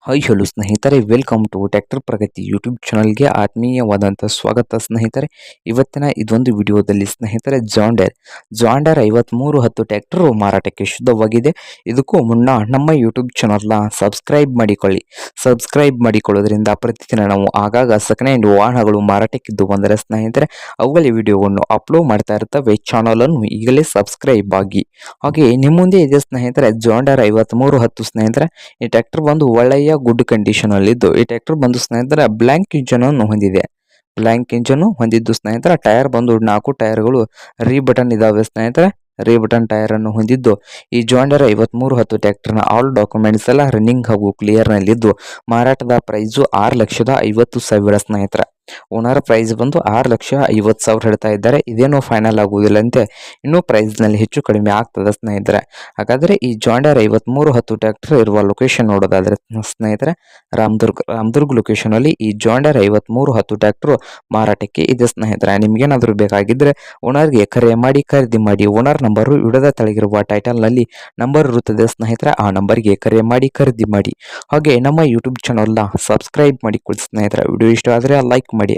Hi hello ಸ್ನೇಹಿತರೆ, welcome to tractor Pragati YouTube ಚಾನಲ್ಗೆ ಆತ್ಮೀಯವಾದಂಥ ಸ್ವಾಗತ ಸ್ನೇಹಿತರೆ. ಇವತ್ತಿನ ಇದೊಂದು ವಿಡಿಯೋದಲ್ಲಿ ಸ್ನೇಹಿತರೆ ಜಾಂಡರ್ 5310 ಟ್ರ್ಯಾಕ್ಟರ್ ಮಾರಾಟಕ್ಕೆ ಶುದ್ಧವಾಗಿದೆ. ಇದಕ್ಕೂ ಮುನ್ನ ನಮ್ಮ ಯೂಟ್ಯೂಬ್ ಚಾನಲ್ನ ಸಬ್ಸ್ಕ್ರೈಬ್ ಮಾಡಿಕೊಳ್ಳಿ. ಸಬ್ಸ್ಕ್ರೈಬ್ ಮಾಡಿಕೊಳ್ಳೋದ್ರಿಂದ ಪ್ರತಿದಿನ ನಾವು ಆಗಾಗ ಸೆಕೆಂಡ್ ಹ್ಯಾಂಡ್ ವಾಹನಗಳು ಮಾರಾಟಕ್ಕಿದ್ದು ಬಂದರೆ ಸ್ನೇಹಿತರೆ ಅವುಗಳ ವಿಡಿಯೋವನ್ನು ಅಪ್ಲೋಡ್ ಮಾಡ್ತಾ ಇರ್ತವೆ. ಚಾನಲನ್ನು ಈಗಲೇ ಸಬ್ಸ್ಕ್ರೈಬ್ ಆಗಿ. ಹಾಗೆ ನಿಮ್ಮ ಮುಂದೆ ಇದೆ ಸ್ನೇಹಿತರೆ ಜಾಂಡರ್ 5310 ಸ್ನೇಹಿತರೆ. ಈ ಟ್ರ್ಯಾಕ್ಟರ್ ಬಂದು ಒಳ್ಳೆಯ ಗುಡ್ ಕಂಡೀಷನ್ ಅಲ್ಲಿದ್ದು, ಈ ಟ್ರ್ಯಾಕ್ಟರ್ ಬಂದು ಸ್ನೇಹಿತರ ಬ್ಲ್ಯಾಂಕ್ ಇಂಜನ್ ಅನ್ನು ಹೊಂದಿದೆ. ಬ್ಲ್ಯಾಂಕ್ ಇಂಜನ್ ಹೊಂದಿದ್ದು ಸ್ನೇಹಿತರ ಟೈರ್ ಬಂದು 4 ಟೈರ್ಗಳು ರೀ ಬಟನ್ ಇದಾವೆ ಸ್ನೇಹಿತರೆ. ರೀ ಬಟನ್ ಟೈರ್ ಅನ್ನು ಹೊಂದಿದ್ದು ಈ ಜಾಂಡರ್ 5310 ಟ್ರ್ಯಾಕ್ಟರ್ನ ಆಲ್ ಡಾಕ್ಯುಮೆಂಟ್ಸ್ ಎಲ್ಲ ರನ್ನಿಂಗ್ ಹಾಗೂ ಕ್ಲಿಯರ್ ನಲ್ಲಿದ್ದು, ಮಾರಾಟದ ಪ್ರೈಸು 6,50,000 ಸ್ನೇಹಿತರ. ಓನರ್ ಪ್ರೈಸ್ ಬಂದು 6,50,000 ಹೇಳ್ತಾ ಇದ್ದಾರೆ. ಇದೇನೋ ಫೈನಲ್ ಆಗುವುದಿಲ್ಲ ಅಂತೆ, ಇನ್ನೂ ಪ್ರೈಸ್ ನಲ್ಲಿ ಹೆಚ್ಚು ಕಡಿಮೆ ಆಗ್ತದೆ ಸ್ನೇಹಿತರೆ. ಹಾಗಾದ್ರೆ ಈ ಜಾಂಡರ್ 5310 ಟ್ರ್ಯಾಕ್ಟರ್ ಇರುವ ಲೊಕೇಶನ್ ನೋಡೋದಾದ್ರೆ ಸ್ನೇಹಿತರೆ, ರಾಮದುರ್ಗ್ ಲೊಕೇಶನ್ ಅಲ್ಲಿ ಈ ಜಾಂಡರ್ 5310 ಟ್ರ್ಯಾಕ್ಟರ್ ಮಾರಾಟಕ್ಕೆ ಇದೆ ಸ್ನೇಹಿತರೆ. ನಿಮ್ಗೇನಾದ್ರೂ ಬೇಕಾಗಿದ್ರೆ ಓನರ್ಗೆ ಕರೆ ಮಾಡಿ ಖರೀದಿ ಮಾಡಿ. ಓನರ್ ನಂಬರು ವಿಡಿಯೋದ ತೆಳಗಿರುವ ಟೈಟಲ್ ನಲ್ಲಿ ನಂಬರ್ ಇರುತ್ತದೆ ಸ್ನೇಹಿತರೆ, ಆ ನಂಬರ್ಗೆ ಕರೆ ಮಾಡಿ ಖರೀದಿ ಮಾಡಿ. ಹಾಗೆ ನಮ್ಮ ಯೂಟ್ಯೂಬ್ ಚಾನಲ್ನ ಸಬ್ಸ್ಕ್ರೈಬ್ ಮಾಡಿಕೊಳ್ಳಿ ಸ್ನೇಹಿತರೆ. ವಿಡಿಯೋ ಇಷ್ಟ ಆದರೆ ಲೈಕ್ ಮಾಡಿ.